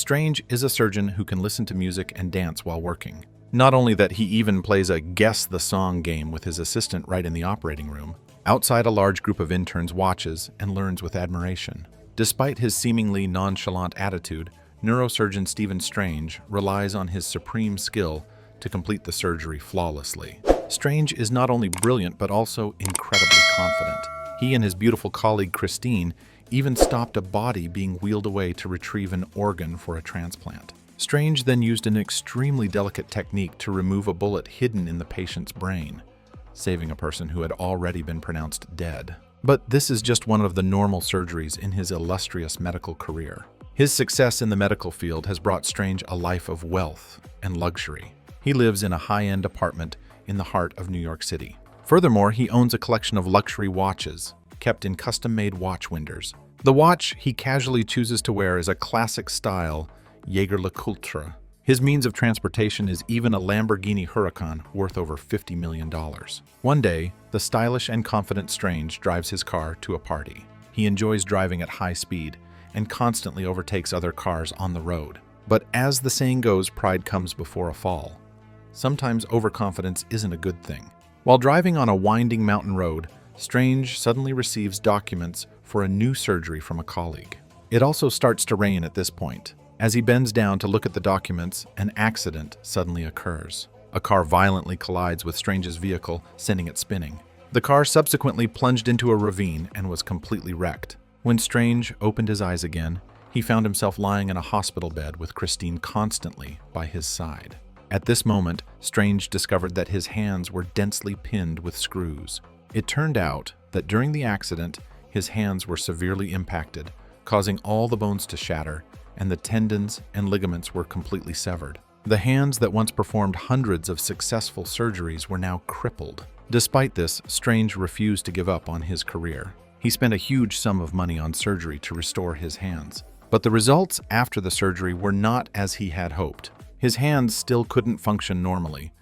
Strange is a surgeon who can listen to music and dance while working. Not only that, he even plays a guess the song game with his assistant right in the operating room. Outside, a large group of interns watches and learns with admiration. Despite his seemingly nonchalant attitude, neurosurgeon Stephen Strange relies on his supreme skill to complete the surgery flawlessly. Strange is not only brilliant but also incredibly confident. He and his beautiful colleague Christine even stopped a body being wheeled away to retrieve an organ for a transplant. Strange then used an extremely delicate technique to remove a bullet hidden in the patient's brain, saving a person who had already been pronounced dead. But this is just one of the normal surgeries in his illustrious medical career. His success in the medical field has brought Strange a life of wealth and luxury. He lives in a high-end apartment in the heart of New York City. Furthermore, he owns a collection of luxury watches, kept in custom-made watch winders. The watch he casually chooses to wear is a classic-style Jaeger-LeCoultre. His means of transportation is even a Lamborghini Huracan worth over $50 million. One day, the stylish and confident Strange drives his car to a party. He enjoys driving at high speed and constantly overtakes other cars on the road. But as the saying goes, pride comes before a fall. Sometimes overconfidence isn't a good thing. While driving on a winding mountain road, Strange suddenly receives documents for a new surgery from a colleague. It also starts to rain at this point. As he bends down to look at the documents, an accident suddenly occurs. A car violently collides with Strange's vehicle, sending it spinning. The car subsequently plunged into a ravine and was completely wrecked. When Strange opened his eyes again, he found himself lying in a hospital bed with Christine constantly by his side. At this moment, Strange discovered that his hands were densely pinned with screws. It turned out that during the accident, his hands were severely impacted, causing all the bones to shatter, and the tendons and ligaments were completely severed. The hands that once performed hundreds of successful surgeries were now crippled. Despite this, Strange refused to give up on his career. He spent a huge sum of money on surgery to restore his hands. But the results after the surgery were not as he had hoped. His hands still couldn't function normally.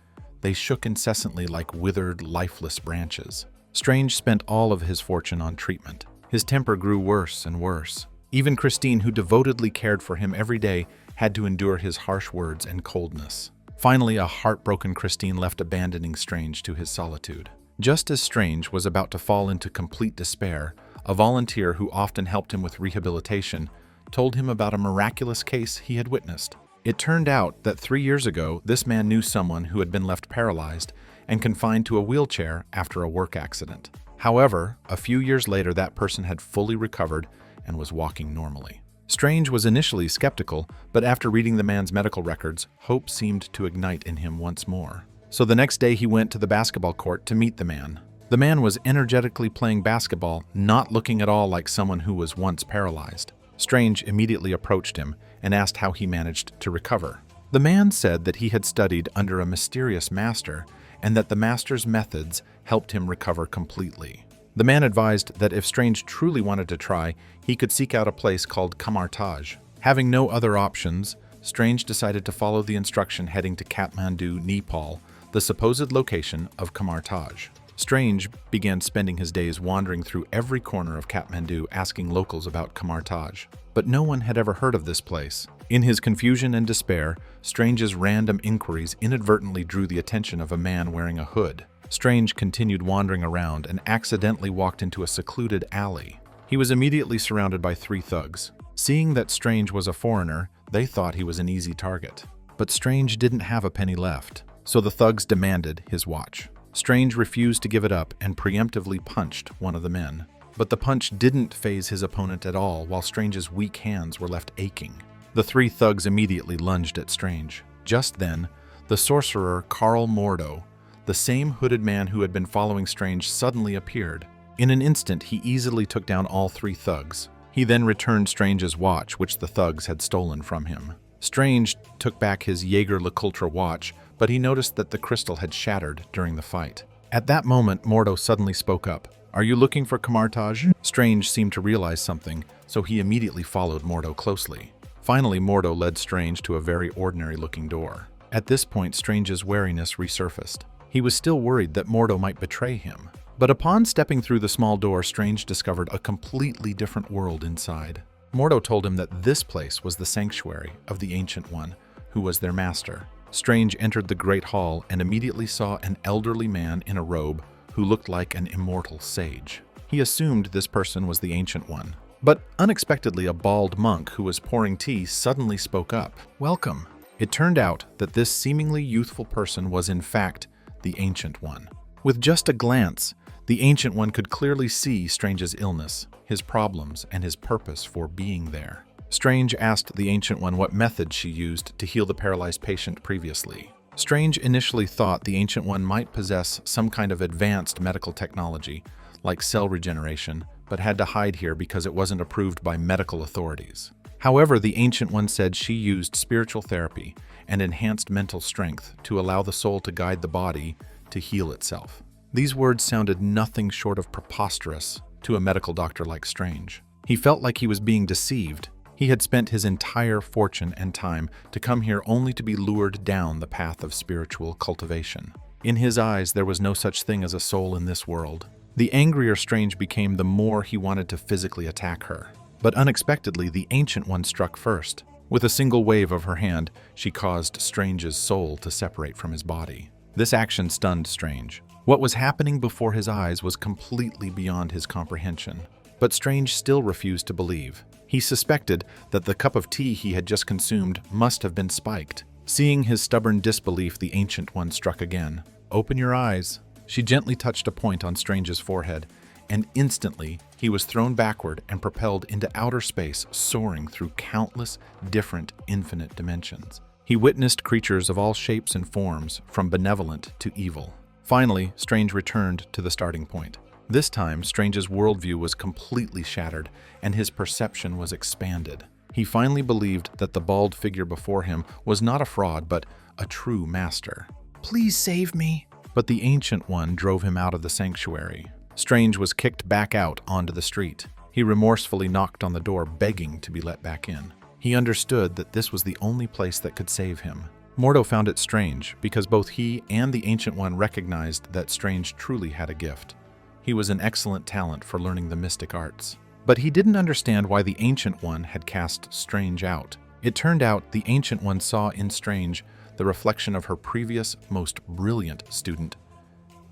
They shook incessantly like withered, lifeless branches. Strange spent all of his fortune on treatment. His temper grew worse and worse. Even Christine, who devotedly cared for him every day, had to endure his harsh words and coldness. Finally, a heartbroken Christine left, abandoning Strange to his solitude. Just as Strange was about to fall into complete despair, a volunteer who often helped him with rehabilitation told him about a miraculous case he had witnessed. It turned out that 3 years ago, this man knew someone who had been left paralyzed and confined to a wheelchair after a work accident. However, a few years later, that person had fully recovered and was walking normally. Strange was initially skeptical, but after reading the man's medical records, hope seemed to ignite in him once more. So the next day he went to the basketball court to meet the man. The man was energetically playing basketball, not looking at all like someone who was once paralyzed. Strange immediately approached him and asked how he managed to recover. The man said that he had studied under a mysterious master and that the master's methods helped him recover completely. The man advised that if Strange truly wanted to try, he could seek out a place called Kamartaj. Having no other options, Strange decided to follow the instruction, heading to Kathmandu, Nepal, the supposed location of Kamartaj. Strange began spending his days wandering through every corner of Kathmandu, asking locals about Kamartaj. But no one had ever heard of this place. In his confusion and despair, Strange's random inquiries inadvertently drew the attention of a man wearing a hood. Strange continued wandering around and accidentally walked into a secluded alley. He was immediately surrounded by 3 thugs. Seeing that Strange was a foreigner, they thought he was an easy target. But Strange didn't have a penny left, so the thugs demanded his watch. Strange refused to give it up and preemptively punched one of the men. But the punch didn't faze his opponent at all, while Strange's weak hands were left aching. The 3 thugs immediately lunged at Strange. Just then, the sorcerer Karl Mordo, the same hooded man who had been following Strange, suddenly appeared. In an instant, he easily took down all 3 thugs. He then returned Strange's watch, which the thugs had stolen from him. Strange took back his Jaeger-LeCoultre watch, but he noticed that the crystal had shattered during the fight. At that moment, Mordo suddenly spoke up. "Are you looking for Kamartaj?" Strange seemed to realize something, so he immediately followed Mordo closely. Finally, Mordo led Strange to a very ordinary-looking door. At this point, Strange's wariness resurfaced. He was still worried that Mordo might betray him. But upon stepping through the small door, Strange discovered a completely different world inside. Mordo told him that this place was the sanctuary of the Ancient One, who was their master. Strange entered the great hall and immediately saw an elderly man in a robe who looked like an immortal sage. He assumed this person was the Ancient One. But unexpectedly, a bald monk who was pouring tea suddenly spoke up. "Welcome." It turned out that this seemingly youthful person was in fact the Ancient One. With just a glance, the Ancient One could clearly see Strange's illness, his problems, and his purpose for being there. Strange asked the Ancient One what method she used to heal the paralyzed patient previously. Strange initially thought the Ancient One might possess some kind of advanced medical technology, like cell regeneration, but had to hide here because it wasn't approved by medical authorities. However, the Ancient One said she used spiritual therapy and enhanced mental strength to allow the soul to guide the body to heal itself. These words sounded nothing short of preposterous to a medical doctor like Strange. He felt like he was being deceived. He had spent his entire fortune and time to come here only to be lured down the path of spiritual cultivation. In his eyes, there was no such thing as a soul in this world. The angrier Strange became, the more he wanted to physically attack her. But unexpectedly, the Ancient One struck first. With a single wave of her hand, she caused Strange's soul to separate from his body. This action stunned Strange. What was happening before his eyes was completely beyond his comprehension. But Strange still refused to believe. He suspected that the cup of tea he had just consumed must have been spiked. Seeing his stubborn disbelief, the Ancient One struck again. "Open your eyes." She gently touched a point on Strange's forehead, and instantly he was thrown backward and propelled into outer space, soaring through countless different infinite dimensions. He witnessed creatures of all shapes and forms, from benevolent to evil. Finally, Strange returned to the starting point. This time, Strange's worldview was completely shattered, and his perception was expanded. He finally believed that the bald figure before him was not a fraud, but a true master. "Please save me." But the Ancient One drove him out of the sanctuary. Strange was kicked back out onto the street. He remorsefully knocked on the door, begging to be let back in. He understood that this was the only place that could save him. Mordo found it strange, because both he and the Ancient One recognized that Strange truly had a gift. He was an excellent talent for learning the mystic arts. But he didn't understand why the Ancient One had cast Strange out. It turned out the Ancient One saw in Strange the reflection of her previous, most brilliant student,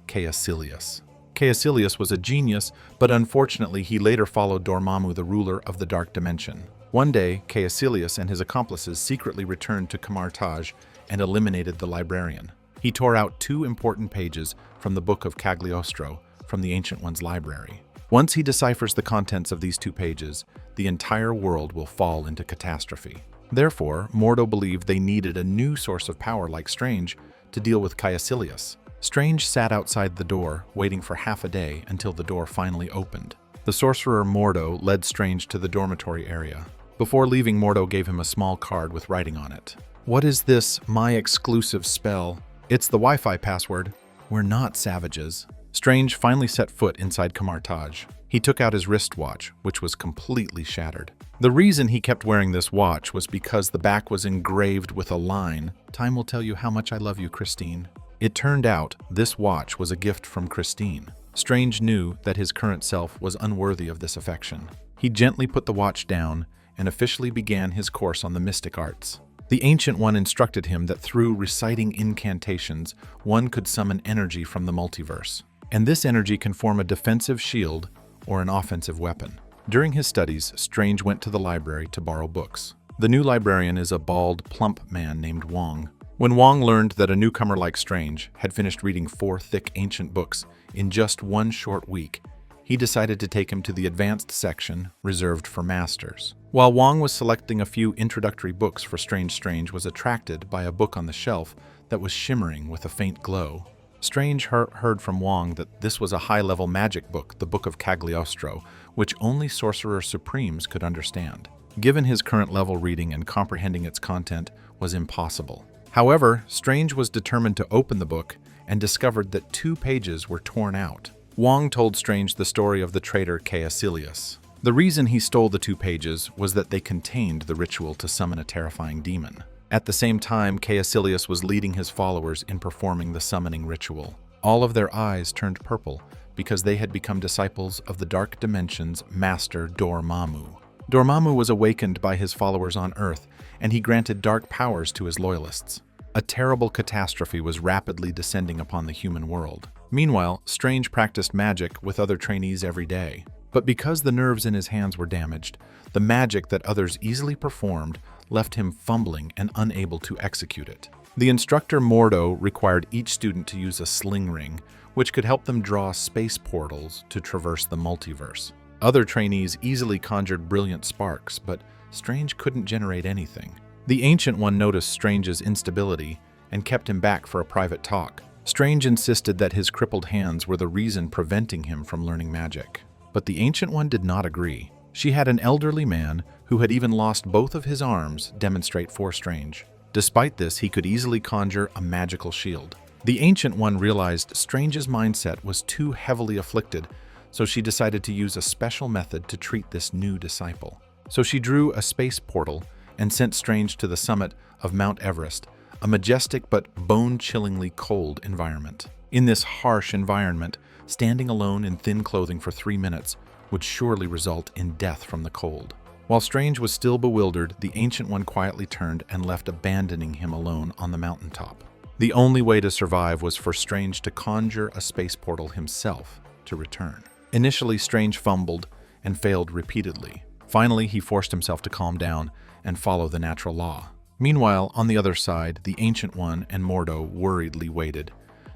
Caecilius. Caecilius was a genius, but unfortunately he later followed Dormammu, the ruler of the Dark Dimension. One day, Caecilius and his accomplices secretly returned to Camartage and eliminated the librarian. He tore out 2 important pages from the Book of Cagliostro from the Ancient One's library. Once he deciphers the contents of these 2 pages, the entire world will fall into catastrophe. Therefore, Mordo believed they needed a new source of power like Strange to deal with Caecilius. Strange sat outside the door, waiting for half a day until the door finally opened. The sorcerer Mordo led Strange to the dormitory area. Before leaving, Mordo gave him a small card with writing on it. "What is this, my exclusive spell? It's the Wi-Fi password. We're not savages." Strange finally set foot inside Camartage. He took out his wristwatch, which was completely shattered. The reason he kept wearing this watch was because the back was engraved with a line, "Time will tell you how much I love you, Christine." It turned out this watch was a gift from Christine. Strange knew that his current self was unworthy of this affection. He gently put the watch down and officially began his course on the mystic arts. The Ancient One instructed him that through reciting incantations, one could summon energy from the multiverse. And this energy can form a defensive shield or an offensive weapon. During his studies, Strange went to the library to borrow books. The new librarian is a bald, plump man named Wong. When Wong learned that a newcomer like Strange had finished reading 4 thick ancient books in just 1 short week, he decided to take him to the advanced section reserved for masters. While Wong was selecting a few introductory books for Strange was attracted by a book on the shelf that was shimmering with a faint glow. Strange heard from Wong that this was a high-level magic book, the Book of Cagliostro, which only Sorcerer Supremes could understand. Given his current level, reading and comprehending its content was impossible. However, Strange was determined to open the book and discovered that 2 pages were torn out. Wong told Strange the story of the traitor Caecilius. The reason he stole the 2 pages was that they contained the ritual to summon a terrifying demon. At the same time, Caecilius was leading his followers in performing the summoning ritual. All of their eyes turned purple because they had become disciples of the Dark Dimension's master Dormammu. Dormammu was awakened by his followers on Earth, and he granted dark powers to his loyalists. A terrible catastrophe was rapidly descending upon the human world. Meanwhile, Strange practiced magic with other trainees every day. But because the nerves in his hands were damaged, the magic that others easily performed left him fumbling and unable to execute it. The instructor Mordo required each student to use a sling ring, which could help them draw space portals to traverse the multiverse. Other trainees easily conjured brilliant sparks, but Strange couldn't generate anything. The Ancient One noticed Strange's instability and kept him back for a private talk. Strange insisted that his crippled hands were the reason preventing him from learning magic. But the Ancient One did not agree. She had an elderly man who had even lost both of his arms demonstrate for Strange. Despite this, he could easily conjure a magical shield. The Ancient One realized Strange's mindset was too heavily afflicted, so she decided to use a special method to treat this new disciple. So she drew a space portal and sent Strange to the summit of Mount Everest, a majestic but bone-chillingly cold environment. In this harsh environment, standing alone in thin clothing for 3 minutes would surely result in death from the cold. While Strange was still bewildered, the Ancient One quietly turned and left, abandoning him alone on the mountaintop. The only way to survive was for Strange to conjure a space portal himself to return. Initially, Strange fumbled and failed repeatedly. Finally, he forced himself to calm down and follow the natural law. Meanwhile, on the other side, the Ancient One and Mordo worriedly waited,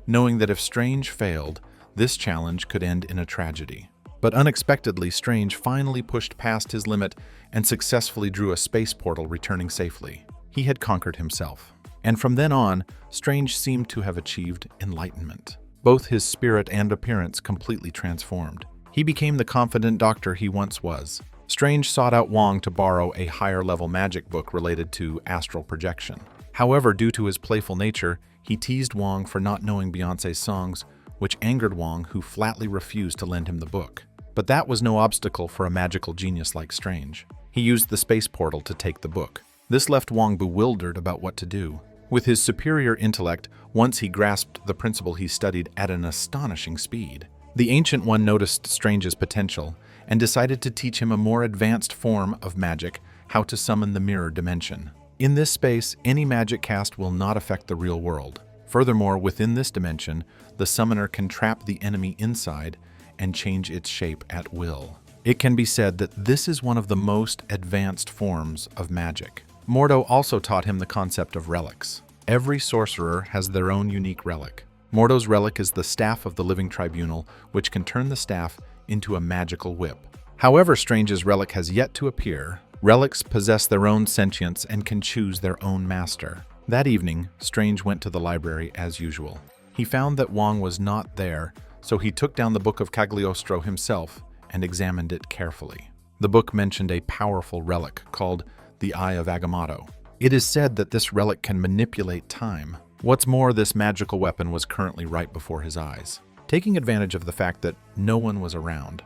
knowing that if Strange failed, this challenge could end in a tragedy. But unexpectedly, Strange finally pushed past his limit and successfully drew a space portal, returning safely. He had conquered himself. And from then on, Strange seemed to have achieved enlightenment. Both his spirit and appearance completely transformed. He became the confident doctor he once was. Strange sought out Wong to borrow a higher-level magic book related to astral projection. However, due to his playful nature, he teased Wong for not knowing Beyoncé's songs, which angered Wong, who flatly refused to lend him the book. But that was no obstacle for a magical genius like Strange. He used the space portal to take the book. This left Wong bewildered about what to do. With his superior intellect, once he grasped the principle, he studied at an astonishing speed. The Ancient One noticed Strange's potential and decided to teach him a more advanced form of magic, how to summon the mirror dimension. In this space, any magic cast will not affect the real world. Furthermore, within this dimension, the summoner can trap the enemy inside and change its shape at will. It can be said that this is one of the most advanced forms of magic. Mordo also taught him the concept of relics. Every sorcerer has their own unique relic. Mordo's relic is the Staff of the Living Tribunal, which can turn the staff into a magical whip. However, Strange's relic has yet to appear. Relics possess their own sentience and can choose their own master. That evening, Strange went to the library as usual. He found that Wong was not there, so he took down the Book of Cagliostro himself and examined it carefully. The book mentioned a powerful relic called the Eye of Agamotto. It is said that this relic can manipulate time. What's more, this magical weapon was currently right before his eyes. Taking advantage of the fact that no one was around,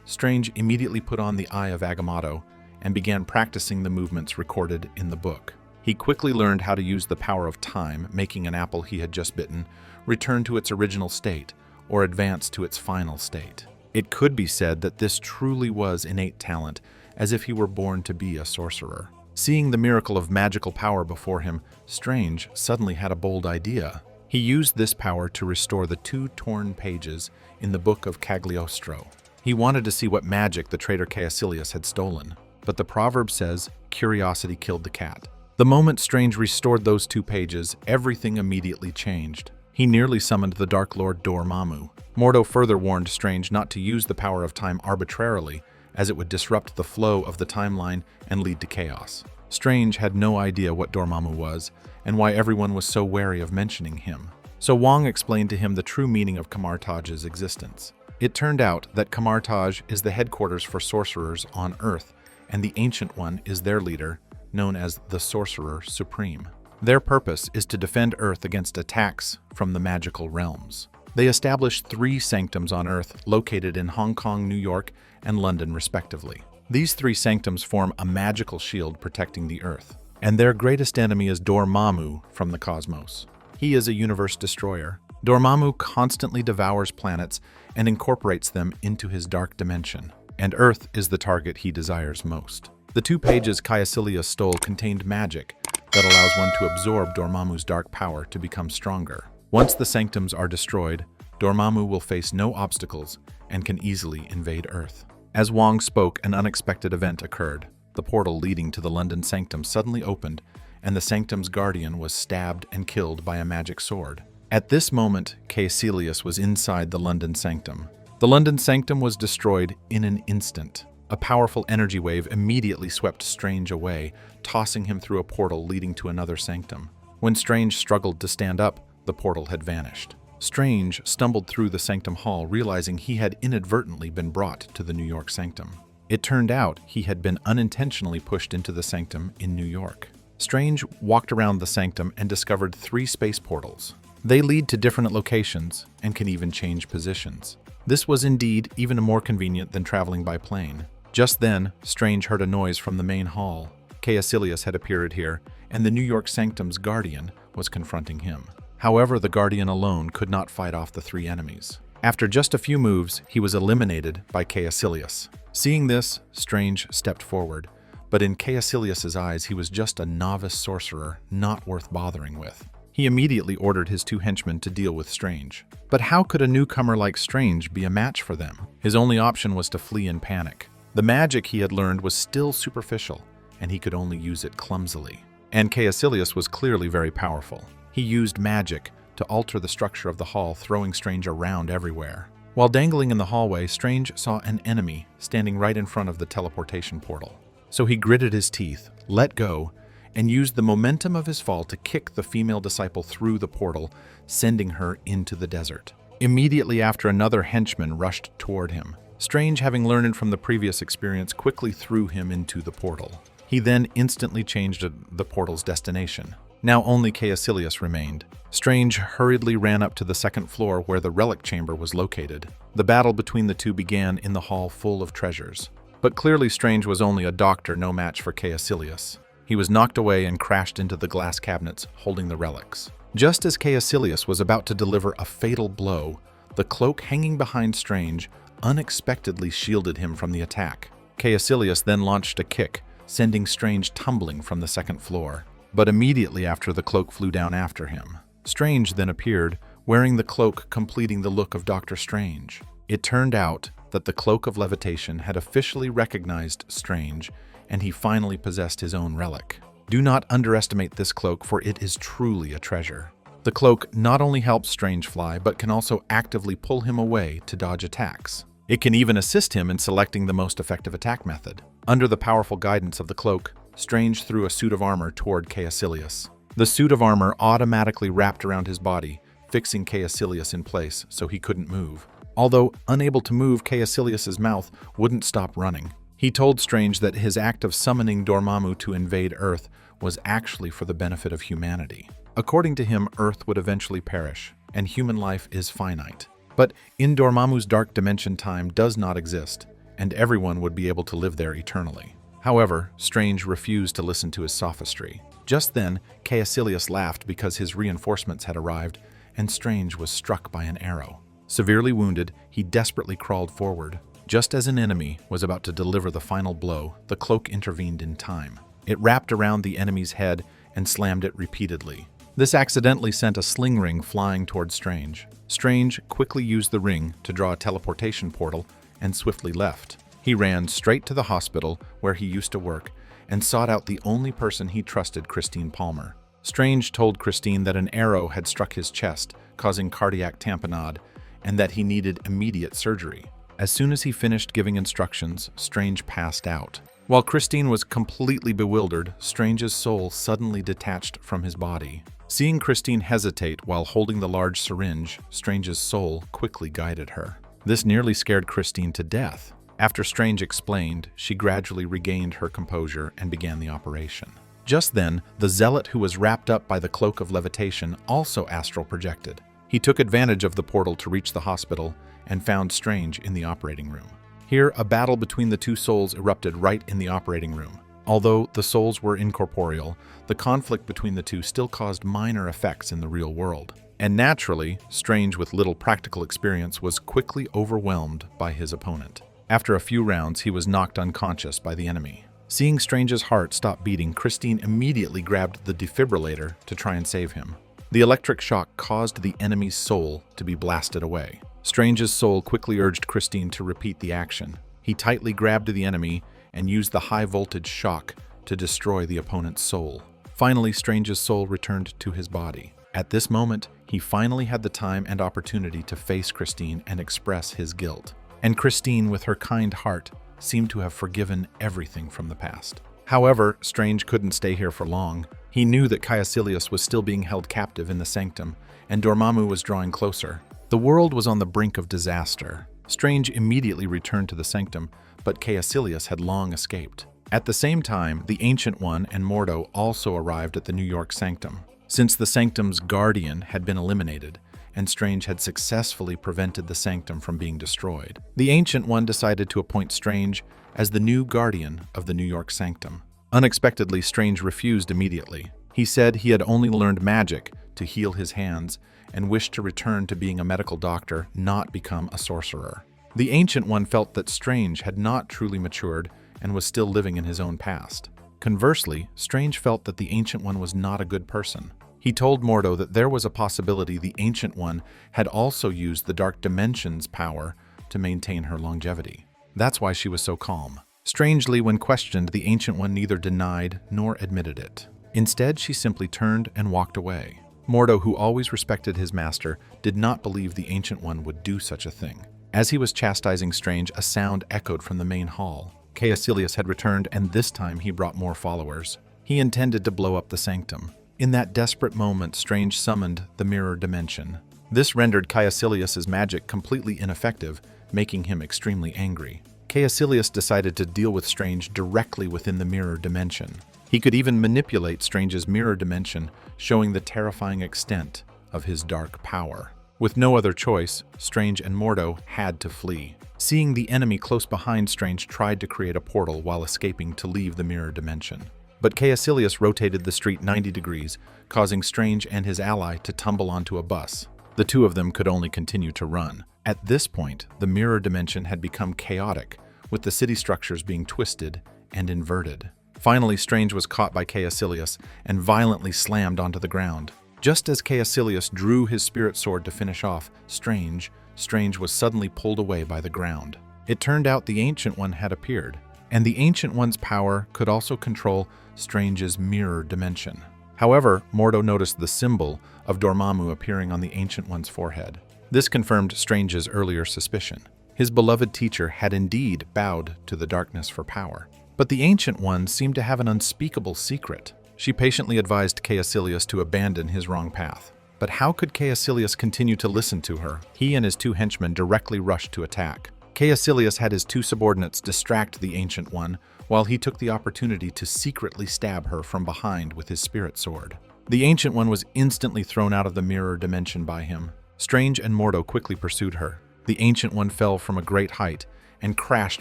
Strange immediately put on the Eye of Agamotto and began practicing the movements recorded in the book. He quickly learned how to use the power of time, making an apple he had just bitten return to its original state or advance to its final state. It could be said that this truly was innate talent, as if he were born to be a sorcerer. Seeing the miracle of magical power before him, Strange suddenly had a bold idea. He used this power to restore the 2 torn pages in the Book of Cagliostro. He wanted to see what magic the traitor Caecilius had stolen. But the proverb says, curiosity killed the cat. The moment Strange restored those 2 pages, everything immediately changed. He nearly summoned the Dark Lord Dormammu. Mordo further warned Strange not to use the power of time arbitrarily, as it would disrupt the flow of the timeline and lead to chaos. Strange had no idea what Dormammu was, and why everyone was so wary of mentioning him. So Wong explained to him the true meaning of Camartage's existence. It turned out that Camartage is the headquarters for sorcerers on Earth, and the Ancient One is their leader, known as the Sorcerer Supreme. Their purpose is to defend Earth against attacks from the magical realms. They established 3 sanctums on Earth, located in Hong Kong, New York, and London respectively. These 3 sanctums form a magical shield protecting the Earth, and their greatest enemy is Dormammu from the cosmos. He is a universe destroyer. Dormammu constantly devours planets and incorporates them into his dark dimension. and Earth is the target he desires most. The 2 pages Caecilius stole contained magic that allows one to absorb Dormammu's dark power to become stronger. Once the sanctums are destroyed, Dormammu will face no obstacles and can easily invade Earth. As Wong spoke, an unexpected event occurred. The portal leading to the London Sanctum suddenly opened, and the Sanctum's guardian was stabbed and killed by a magic sword. At this moment, Caecilius was inside the London Sanctum. The London Sanctum was destroyed in an instant. A powerful energy wave immediately swept Strange away, tossing him through a portal leading to another sanctum. When Strange struggled to stand up, the portal had vanished. Strange stumbled through the sanctum hall, realizing he had inadvertently been brought to the New York Sanctum. It turned out he had been unintentionally pushed into the sanctum in New York. Strange walked around the sanctum and discovered 3 space portals. They lead to different locations and can even change positions. This was indeed even more convenient than traveling by plane. Just then, Strange heard a noise from the main hall. Caecilius had appeared here, and the New York Sanctum's guardian was confronting him. However, the guardian alone could not fight off the 3 enemies. After just a few moves, he was eliminated by Caecilius. Seeing this, Strange stepped forward, but in Caecilius's eyes, he was just a novice sorcerer, not worth bothering with. He immediately ordered his 2 henchmen to deal with Strange. But how could a newcomer like Strange be a match for them? His only option was to flee in panic. The magic he had learned was still superficial, and he could only use it clumsily. And Caecilius was clearly very powerful. He used magic to alter the structure of the hall, throwing Strange around everywhere. While dangling in the hallway, Strange saw an enemy standing right in front of the teleportation portal. So he gritted his teeth, let go, and used the momentum of his fall to kick the female disciple through the portal, sending her into the desert. Immediately after, another henchman rushed toward him. Strange, having learned from the previous experience, quickly threw him into the portal. He then instantly changed the portal's destination. Now only Caecilius remained. Strange hurriedly ran up to the 2nd floor where the relic chamber was located. The battle between the 2 began in the hall full of treasures. But clearly Strange was only a doctor, no match for Caecilius. He was knocked away and crashed into the glass cabinets holding the relics. Just as Caecilius was about to deliver a fatal blow, the cloak hanging behind Strange unexpectedly shielded him from the attack. Caecilius then launched a kick, sending Strange tumbling from the 2nd floor. But immediately after, the cloak flew down after him. Strange then appeared, wearing the cloak completing the look of Dr. Strange. It turned out that the Cloak of Levitation had officially recognized Strange, and he finally possessed his own relic. Do not underestimate this cloak, for it is truly a treasure. The cloak not only helps Strange fly, but can also actively pull him away to dodge attacks. It can even assist him in selecting the most effective attack method. Under the powerful guidance of the cloak, Strange threw a suit of armor toward Caecilius. The suit of armor automatically wrapped around his body, fixing Caecilius in place so he couldn't move. Although unable to move, Caecilius's mouth wouldn't stop running. He told Strange that his act of summoning Dormammu to invade Earth was actually for the benefit of humanity. According to him, Earth would eventually perish, and human life is finite. But in Dormammu's dark dimension, time does not exist, and everyone would be able to live there eternally. However, Strange refused to listen to his sophistry. Just then, Caecilius laughed because his reinforcements had arrived, and Strange was struck by an arrow. Severely wounded, he desperately crawled forward. Just as an enemy was about to deliver the final blow, the cloak intervened in time. It wrapped around the enemy's head and slammed it repeatedly. This accidentally sent a sling ring flying toward Strange. Strange quickly used the ring to draw a teleportation portal and swiftly left. He ran straight to the hospital where he used to work and sought out the only person he trusted, Christine Palmer. Strange told Christine that an arrow had struck his chest, causing cardiac tamponade, and that he needed immediate surgery. As soon as he finished giving instructions, Strange passed out. While Christine was completely bewildered, Strange's soul suddenly detached from his body. Seeing Christine hesitate while holding the large syringe, Strange's soul quickly guided her. This nearly scared Christine to death. After Strange explained, she gradually regained her composure and began the operation. Just then, the zealot who was wrapped up by the Cloak of Levitation also astral projected. He took advantage of the portal to reach the hospital and found Strange in the operating room. Here, a battle between the 2 souls erupted right in the operating room. Although the souls were incorporeal, the conflict between the 2 still caused minor effects in the real world. And naturally, Strange, with little practical experience, was quickly overwhelmed by his opponent. After a few rounds, he was knocked unconscious by the enemy. Seeing Strange's heart stop beating, Christine immediately grabbed the defibrillator to try and save him. The electric shock caused the enemy's soul to be blasted away. Strange's soul quickly urged Christine to repeat the action. He tightly grabbed the enemy and used the high-voltage shock to destroy the opponent's soul. Finally, Strange's soul returned to his body. At this moment, he finally had the time and opportunity to face Christine and express his guilt. And Christine, with her kind heart, seemed to have forgiven everything from the past. However, Strange couldn't stay here for long. He knew that Caecilius was still being held captive in the sanctum, and Dormammu was drawing closer. The world was on the brink of disaster. Strange immediately returned to the sanctum, but Caecilius had long escaped. At the same time, the Ancient One and Mordo also arrived at the New York sanctum. Since the sanctum's guardian had been eliminated, and Strange had successfully prevented the sanctum from being destroyed, the Ancient One decided to appoint Strange as the new guardian of the New York sanctum. Unexpectedly, Strange refused immediately. He said he had only learned magic to heal his hands and wished to return to being a medical doctor, not become a sorcerer. The Ancient One felt that Strange had not truly matured and was still living in his own past. Conversely, Strange felt that the Ancient One was not a good person. He told Mordo that there was a possibility the Ancient One had also used the Dark Dimension's power to maintain her longevity. That's why she was so calm. Strangely, when questioned, the Ancient One neither denied nor admitted it. Instead, she simply turned and walked away. Mordo, who always respected his master, did not believe the Ancient One would do such a thing. As he was chastising Strange, a sound echoed from the main hall. Caecilius had returned, and this time he brought more followers. He intended to blow up the sanctum. In that desperate moment, Strange summoned the mirror dimension. This rendered Caecilius's magic completely ineffective, making him extremely angry. Caecilius decided to deal with Strange directly within the mirror dimension. He could even manipulate Strange's mirror dimension, showing the terrifying extent of his dark power. With no other choice, Strange and Mordo had to flee. Seeing the enemy close behind, Strange tried to create a portal while escaping to leave the mirror dimension. But Caecilius rotated the street 90 degrees, causing Strange and his ally to tumble onto a bus. The two of them could only continue to run. At this point, the mirror dimension had become chaotic, with the city structures being twisted and inverted. Finally, Strange was caught by Caecilius and violently slammed onto the ground. Just as Caecilius drew his spirit sword to finish off Strange was suddenly pulled away by the ground. It turned out the Ancient One had appeared, and the Ancient One's power could also control Strange's mirror dimension. However, Mordo noticed the symbol of Dormammu appearing on the Ancient One's forehead. This confirmed Strange's earlier suspicion. His beloved teacher had indeed bowed to the darkness for power. But the Ancient One seemed to have an unspeakable secret. She patiently advised Caecilius to abandon his wrong path. But how could Caecilius continue to listen to her? He and his two henchmen directly rushed to attack. Caecilius had his two subordinates distract the Ancient One, while he took the opportunity to secretly stab her from behind with his spirit sword. The Ancient One was instantly thrown out of the mirror dimension by him. Strange and Mordo quickly pursued her. The Ancient One fell from a great height and crashed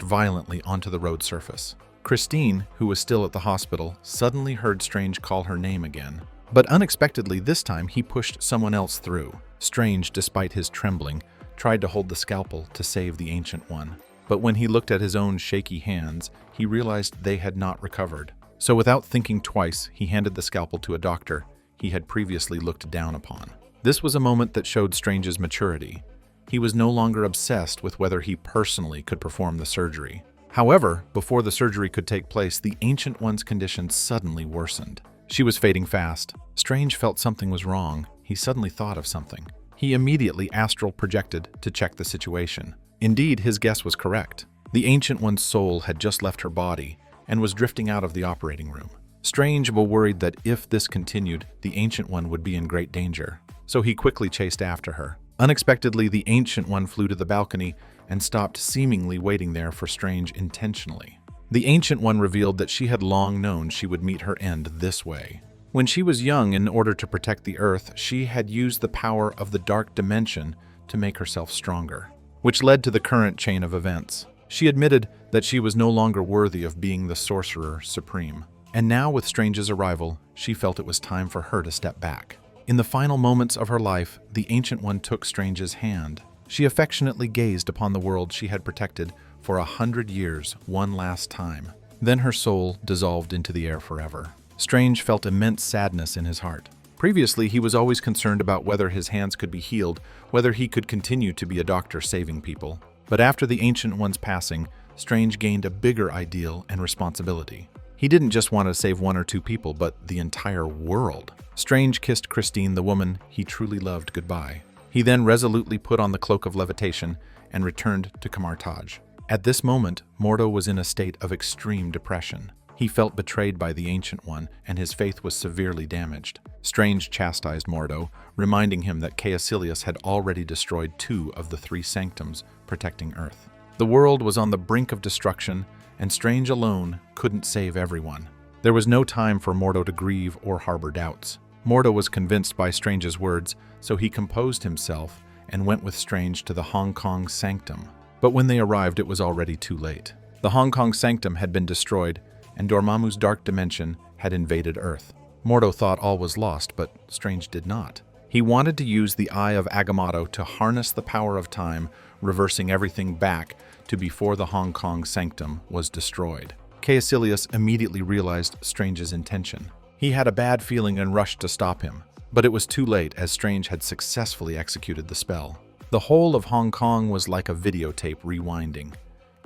violently onto the road surface. Christine, who was still at the hospital, suddenly heard Strange call her name again. But unexpectedly, this time he pushed someone else through. Strange, despite his trembling, tried to hold the scalpel to save the Ancient One. But when he looked at his own shaky hands, he realized they had not recovered. So without thinking twice, he handed the scalpel to a doctor he had previously looked down upon. This was a moment that showed Strange's maturity. He was no longer obsessed with whether he personally could perform the surgery. However, before the surgery could take place, the Ancient One's condition suddenly worsened. She was fading fast. Strange felt something was wrong. He suddenly thought of something. He immediately astral projected to check the situation. Indeed, his guess was correct. The Ancient One's soul had just left her body and was drifting out of the operating room. Strange was worried that if this continued, the Ancient One would be in great danger. So he quickly chased after her. Unexpectedly, the Ancient One flew to the balcony and stopped, seemingly waiting there for Strange intentionally. The Ancient One revealed that she had long known she would meet her end this way. When she was young, in order to protect the Earth, she had used the power of the Dark Dimension to make herself stronger, which led to the current chain of events. She admitted that she was no longer worthy of being the Sorcerer Supreme. And now, with Strange's arrival, she felt it was time for her to step back. In the final moments of her life, the Ancient One took Strange's hand. She affectionately gazed upon the world she had protected for 100 years one last time. Then her soul dissolved into the air forever. Strange felt immense sadness in his heart. Previously, he was always concerned about whether his hands could be healed, whether he could continue to be a doctor saving people. But after the Ancient One's passing, Strange gained a bigger ideal and responsibility. He didn't just want to save one or two people, but the entire world. Strange kissed Christine, the woman he truly loved, goodbye. He then resolutely put on the cloak of levitation and returned to Camartage. At this moment, Mordo was in a state of extreme depression. He felt betrayed by the Ancient One, and his faith was severely damaged. Strange chastised Mordo, reminding him that Caecilius had already destroyed 2 of the 3 sanctums protecting Earth. The world was on the brink of destruction, and Strange alone couldn't save everyone. There was no time for Mordo to grieve or harbor doubts. Mordo was convinced by Strange's words, so he composed himself and went with Strange to the Hong Kong Sanctum. But when they arrived, it was already too late. The Hong Kong Sanctum had been destroyed, and Dormammu's dark dimension had invaded Earth. Mordo thought all was lost, but Strange did not. He wanted to use the Eye of Agamotto to harness the power of time, reversing everything back to before the Hong Kong Sanctum was destroyed. Caecilius immediately realized Strange's intention. He had a bad feeling and rushed to stop him, but it was too late as Strange had successfully executed the spell. The whole of Hong Kong was like a videotape rewinding.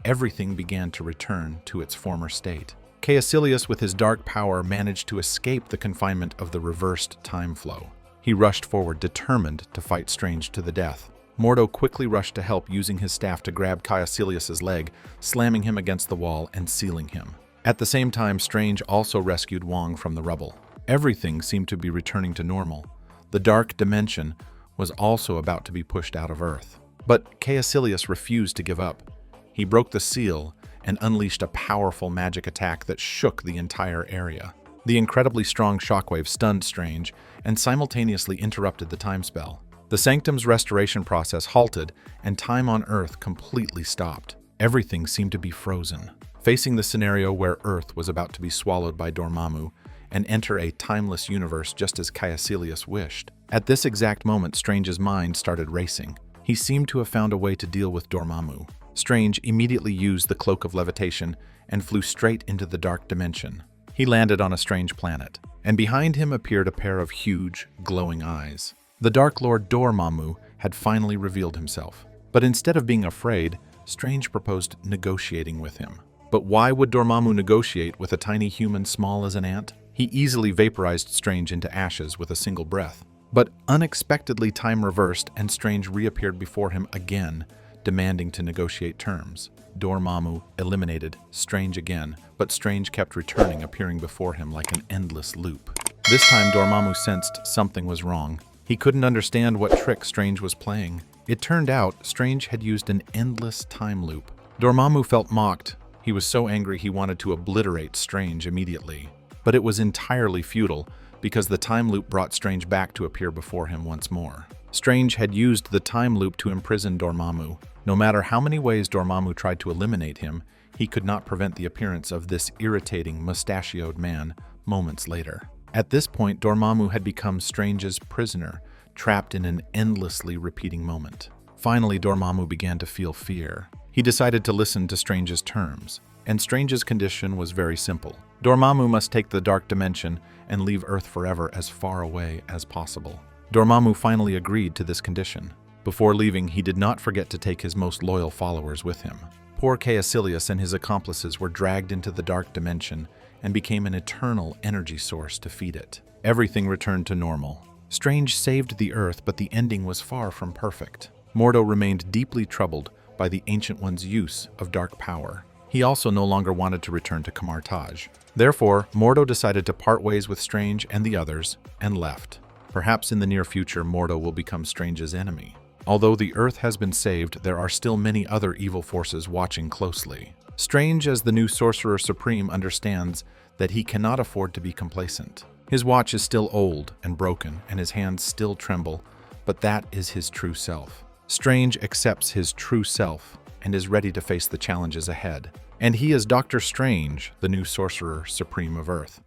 Everything began to return to its former state. Caecilius, with his dark power, managed to escape the confinement of the reversed time flow. He rushed forward, determined to fight Strange to the death. Mordo quickly rushed to help, using his staff to grab Caecilius's leg, slamming him against the wall and sealing him. At the same time, Strange also rescued Wong from the rubble. Everything seemed to be returning to normal. The dark dimension was also about to be pushed out of Earth. But Caecilius refused to give up. He broke the seal and unleashed a powerful magic attack that shook the entire area. The incredibly strong shockwave stunned Strange and simultaneously interrupted the time spell. The Sanctum's restoration process halted, and time on Earth completely stopped. Everything seemed to be frozen, facing the scenario where Earth was about to be swallowed by Dormammu and enter a timeless universe just as Caecilius wished. At this exact moment, Strange's mind started racing. He seemed to have found a way to deal with Dormammu. Strange immediately used the cloak of levitation and flew straight into the dark dimension. He landed on a strange planet, and behind him appeared a pair of huge, glowing eyes. The Dark Lord Dormammu had finally revealed himself. But instead of being afraid, Strange proposed negotiating with him. But why would Dormammu negotiate with a tiny human small as an ant? He easily vaporized Strange into ashes with a single breath. But unexpectedly, time reversed, and Strange reappeared before him again, demanding to negotiate terms. Dormammu eliminated Strange again, but Strange kept returning, appearing before him like an endless loop. This time, Dormammu sensed something was wrong. He couldn't understand what trick Strange was playing. It turned out Strange had used an endless time loop. Dormammu felt mocked. He was so angry he wanted to obliterate Strange immediately. But it was entirely futile, because the time loop brought Strange back to appear before him once more. Strange had used the time loop to imprison Dormammu. No matter how many ways Dormammu tried to eliminate him, he could not prevent the appearance of this irritating, mustachioed man moments later. At this point, Dormammu had become Strange's prisoner, trapped in an endlessly repeating moment. Finally, Dormammu began to feel fear. He decided to listen to Strange's terms, and Strange's condition was very simple. Dormammu must take the dark dimension and leave Earth forever, as far away as possible. Dormammu finally agreed to this condition. Before leaving, he did not forget to take his most loyal followers with him. Poor Caecilius and his accomplices were dragged into the dark dimension and became an eternal energy source to feed it. Everything returned to normal. Strange saved the Earth, but the ending was far from perfect. Mordo remained deeply troubled by the Ancient One's use of dark power. He also no longer wanted to return to Camartage. Therefore, Mordo decided to part ways with Strange and the others and left. Perhaps in the near future, Mordo will become Strange's enemy. Although the Earth has been saved, there are still many other evil forces watching closely. Strange, as the new Sorcerer Supreme, understands that he cannot afford to be complacent. His watch is still old and broken, and his hands still tremble, but that is his true self. Strange accepts his true self and is ready to face the challenges ahead. And he is Dr. Strange, the new Sorcerer Supreme of Earth.